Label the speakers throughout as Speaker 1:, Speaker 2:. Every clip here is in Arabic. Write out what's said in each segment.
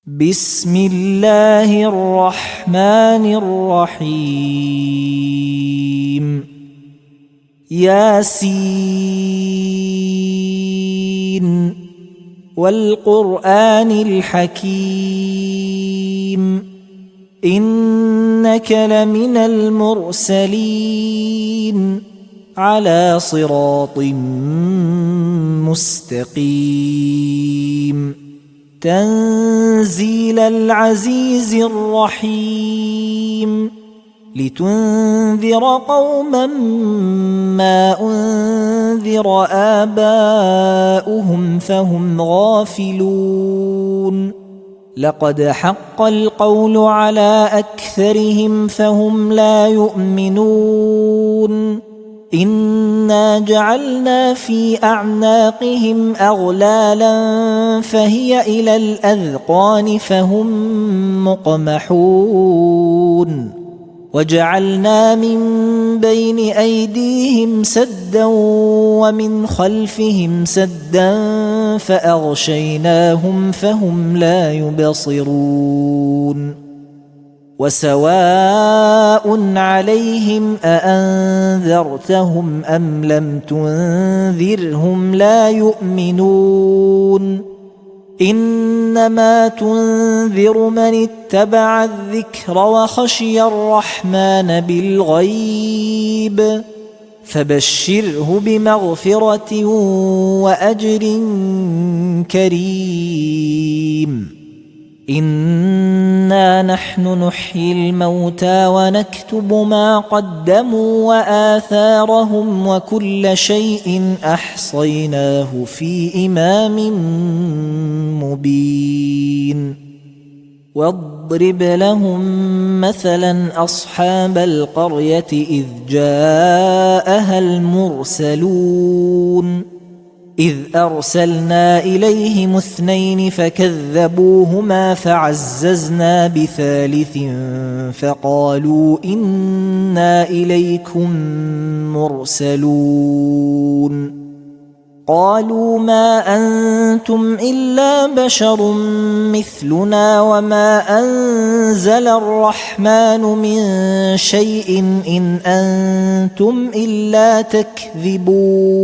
Speaker 1: بسم الله الرحمن الرحيم ياسين والقرآن الحكيم إنك لمن المرسلين على صراط مستقيم تنزيل العزيز الرحيم لتنذر قوما ما أنذر آباؤهم فهم غافلون لقد حق القول على أكثرهم فهم لا يؤمنون إنا جعلنا في أعناقهم أغلالا فهي إلى الأذقان فهم مقمحون وجعلنا من بين أيديهم سدا ومن خلفهم سدا فأغشيناهم فهم لا يبصرون وسواء عليهم أأنذرتهم أم لم تنذرهم لا يؤمنون إنما تنذر من اتبع الذكر وخشي الرحمن بالغيب فبشره بمغفرة وأجر كريم إنا نحن نحيي الموتى ونكتب ما قدموا وآثارهم وكل شيء أحصيناه في إمام مبين واضرب لهم مثلا أصحاب القرية إذ جاءها المرسلون إذ أرسلنا إليهم اثنين فكذبوهما فعززنا بثالث فقالوا إنا إليكم مرسلون قالوا ما أنتم إلا بشر مثلنا وما أنزل الرحمن من شيء إن أنتم إلا تكذبون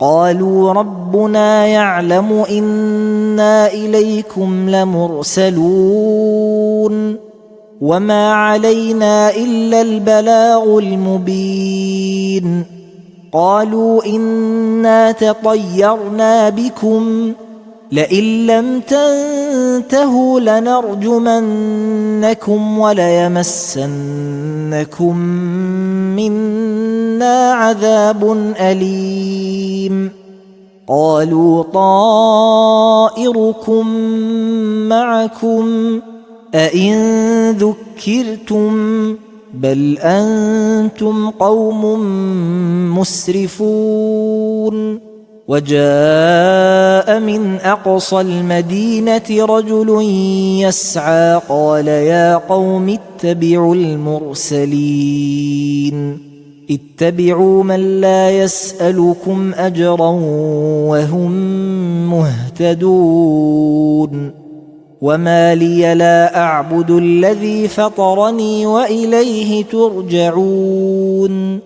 Speaker 1: قالوا ربنا يعلم إنا إليكم لمرسلون وما علينا إلا البلاغ المبين قالوا إنا تطيرنا بكم لئن لم تنتهوا لنرجمنكم وليمسنكم منا عذاب أليم قالوا طائركم معكم أئن ذكرتم بل أنتم قوم مسرفون وجاء من أقصى المدينة رجل يسعى قال يا قوم اتبعوا المرسلين اتبعوا من لا يسألكم أجرا وهم مهتدون وما لي لا أعبد الذي فطرني وإليه ترجعون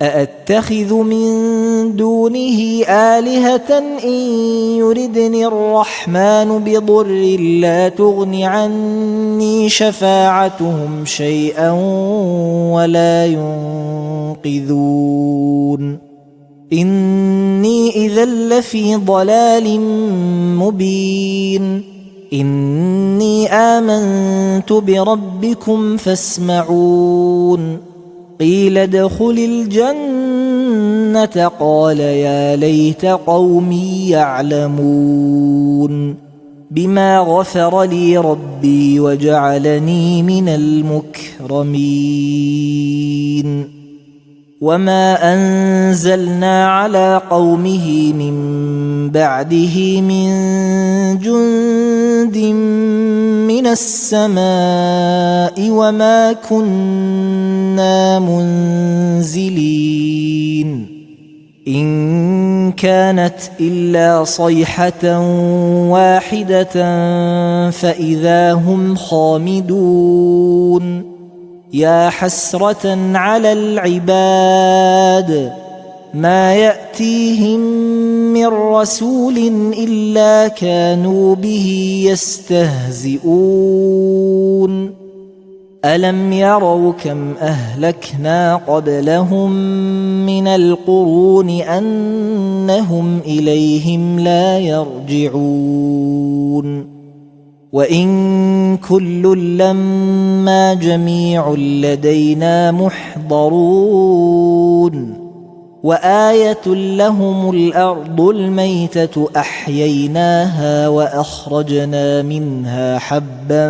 Speaker 1: أأتخذ من دونه آلهة إن يردني الرحمن بضر لا تغن عني شفاعتهم شيئا ولا ينقذون إني إذا لفي ضلال مبين إني آمنت بربكم فاسمعون قيل ادخل الجنة قال يا ليت قومي يعلمون بما غفر لي ربي وجعلني من المكرمين وما أنزلنا على قومه من بعده من جند من السماء وما كنا منزلين إن كانت إلا صيحة واحدة فإذا هم خامدون يا حسرة على العباد ما يأتيهم من رسول إلا كانوا به يستهزئون ألم يروا كم أهلكنا قبلهم من القرون أنهم إليهم لا يرجعون وإن كل لما جميع لدينا محضرون وآية لهم الأرض الميتة أحييناها وأخرجنا منها حبا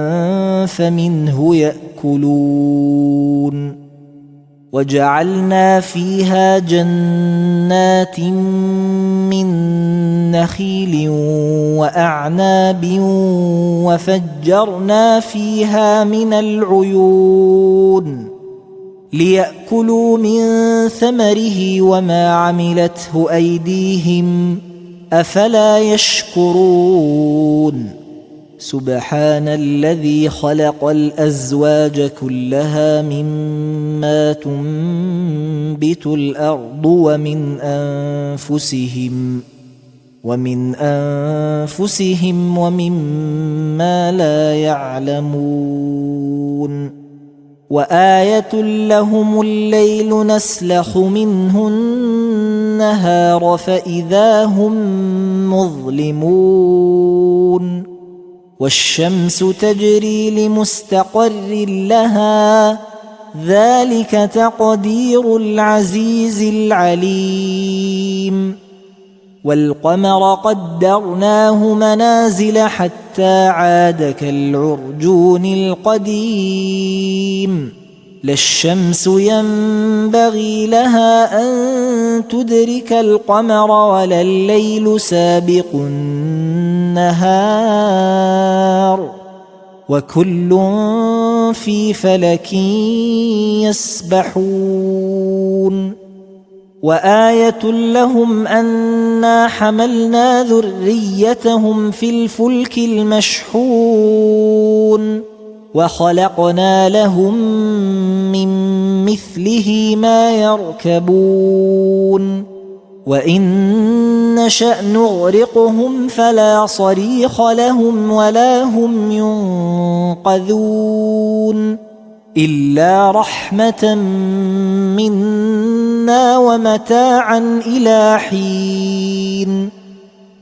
Speaker 1: فمنه يأكلون وجعلنا فيها جنات من نخيل وأعناب وفجرنا فيها من العيون ليأكلوا من ثمره وما عملته أيديهم أفلا يشكرون سبحان الذي خلق الأزواج كلها مما تنبت الأرض ومن أنفسهم ومما لا يعلمون وآية لهم الليل نسلخ منه النهار فإذا هم مظلمون والشمس تجري لمستقر لها ذلك تقدير العزيز العليم والقمر قدرناه منازل حتى عاد كالعرجون القديم لا الشمس ينبغي لها أن تدرك القمر ولا الليل سابق النهار وكل في فلك يسبحون وآية لهم أنا حملنا ذريتهم في الفلك المشحون وخلقنا لهم من مثله ما يركبون وإن نشأ نغرقهم فلا صريخ لهم ولا هم ينقذون إلا رحمة منا ومتاعا إلى حين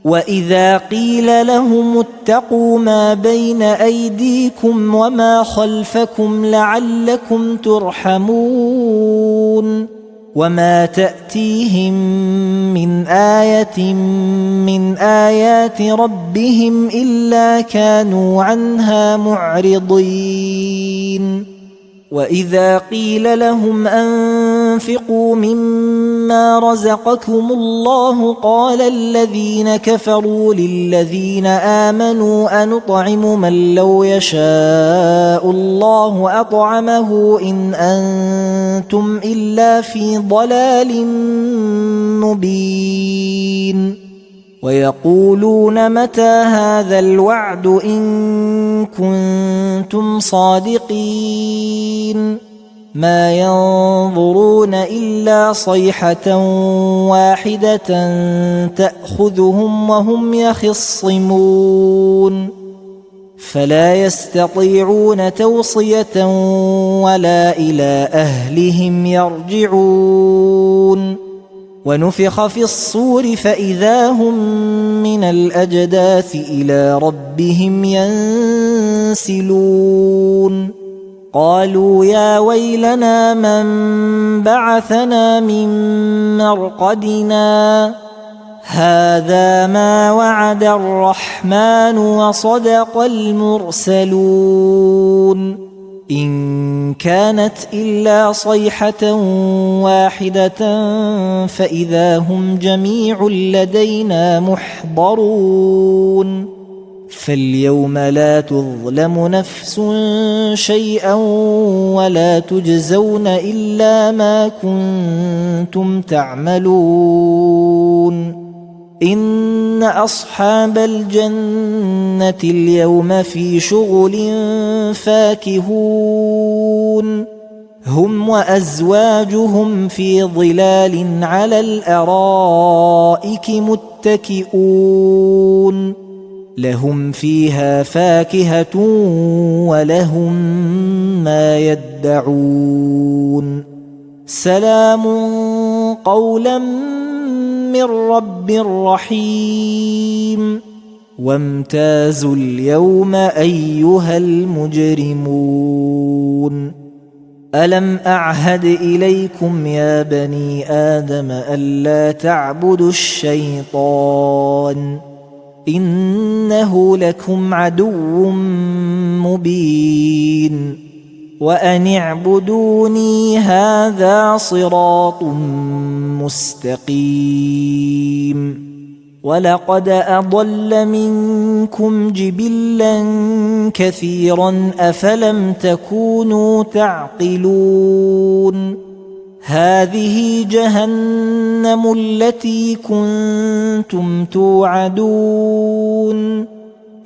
Speaker 1: وإذا قيل لهم اتقوا ما بين أيديكم وما خلفكم لعلكم ترحمون وما تأتيهم من آية من آيات ربهم إلا كانوا عنها معرضين وإذا قيل لهم أنفقوا مما رزقكم الله قال الذين كفروا للذين آمنوا أنطعم من لو يشاء الله أطعمه إن أنتم إلا في ضلال مبين ويقولون متى هذا الوعد إن كنتم صادقين ما ينظرون إلا صيحة واحدة تأخذهم وهم يخصمون فلا يستطيعون توصية ولا إلى أهلهم يرجعون ونفخ في الصور فإذا هم من الأجداث إلى ربهم ينسلون قالوا يا ويلنا من بعثنا من مرقدنا هذا ما وعد الرحمن وصدق المرسلون إن كانت إلا صيحة واحدة فإذا هم جميع لدينا محضرون فاليوم لا تظلم نفس شيئا ولا تجزون إلا ما كنتم تعملون إن أصحاب الجنة اليوم في شغل فاكهون هم وأزواجهم في ظلال على الأرائك متكئون لهم فيها فاكهة ولهم ما يدعون سلام قولا من رب رحيم وامتازوا اليوم أيها المجرمون ألم أعهد إليكم يا بني آدم ألا تعبدوا الشيطان إنه لكم عدو مبين وأن اعبدوني هذا صراط مستقيم ولقد أضل منكم جبلا كثيرا أفلم تكونوا تعقلون هذه جهنم التي كنتم توعدون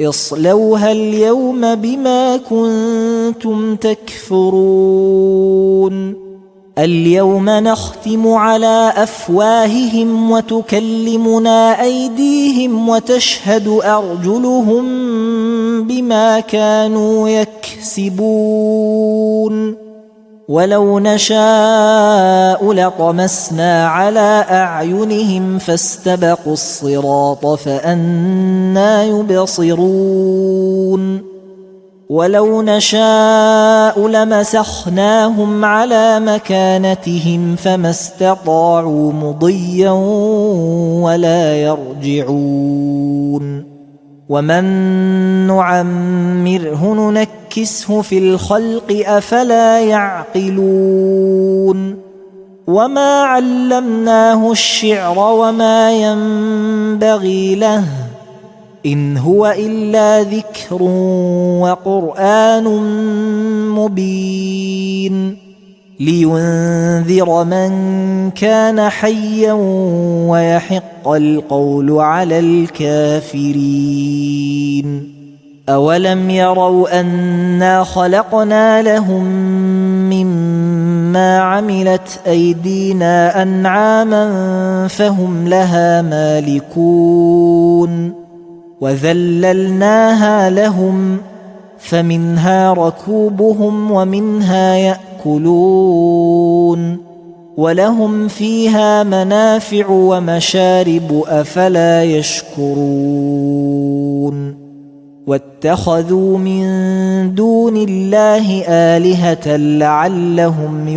Speaker 1: اصلوها اليوم بما كنتم تكفرون اليوم نختم على أفواههم وتكلمنا أيديهم وتشهد أرجلهم بما كانوا يكسبون ولو نشاء لطمسنا على أعينهم فاستبقوا الصراط فأنى يبصرون ولو نشاء لمسخناهم على مكانتهم فما استطاعوا مضيا ولا يرجعون ومن نعمره ننكسه في الخلق أفلا يعقلون وما علمناه الشعر وما ينبغي له إن هو إلا ذكر وقرآن مبين لينذر من كان حيا ويحق القول على الكافرين أولم يروا أنا خلقنا لهم مما عملت أيدينا أنعاما فهم لها مالكون وذللناها لهم فمنها ركوبهم ومنها يأكلون ولهم فيها منافع ومشارب أفلا يشكرون واتخذوا من دون الله آلهة لعلهم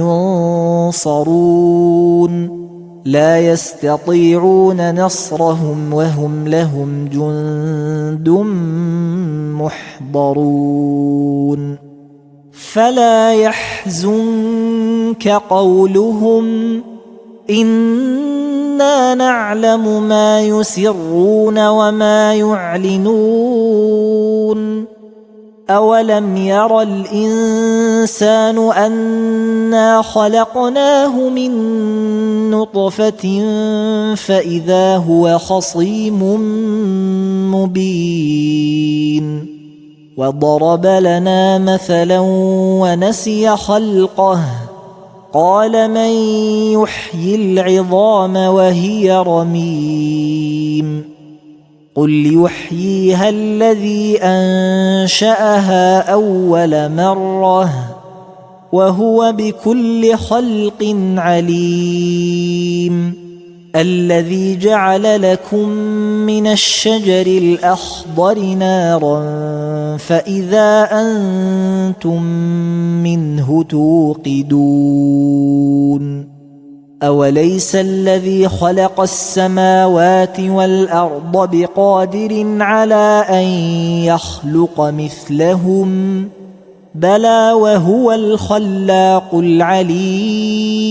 Speaker 1: ينصرون لا يستطيعون نصرهم وهم لهم جند محضرون فلا يحزنك قولهم إنا نعلم ما يسرون وما يعلنون أولم ير الإنسان أنا خلقناه من نطفة فإذا هو خصيم مبين وضرب لنا مثلا ونسي خلقه قال من يحيي العظام وهي رميم قل يحييها الذي أنشأها أول مرة وهو بكل خلق عليم الذي جعل لكم من الشجر الأخضر نارا فإذا أنتم منه توقدون أوليس الذي خلق السماوات والأرض بقادر على أن يخلق مثلهم بلى وهو الخلاق العليم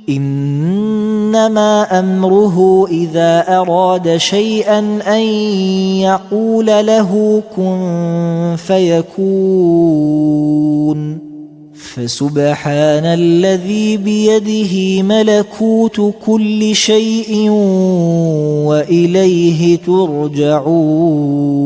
Speaker 1: إن إنما أمره إذا أراد شيئا أن يقول له كن فيكون فسبحان الذي بيده ملكوت كل شيء وإليه ترجعون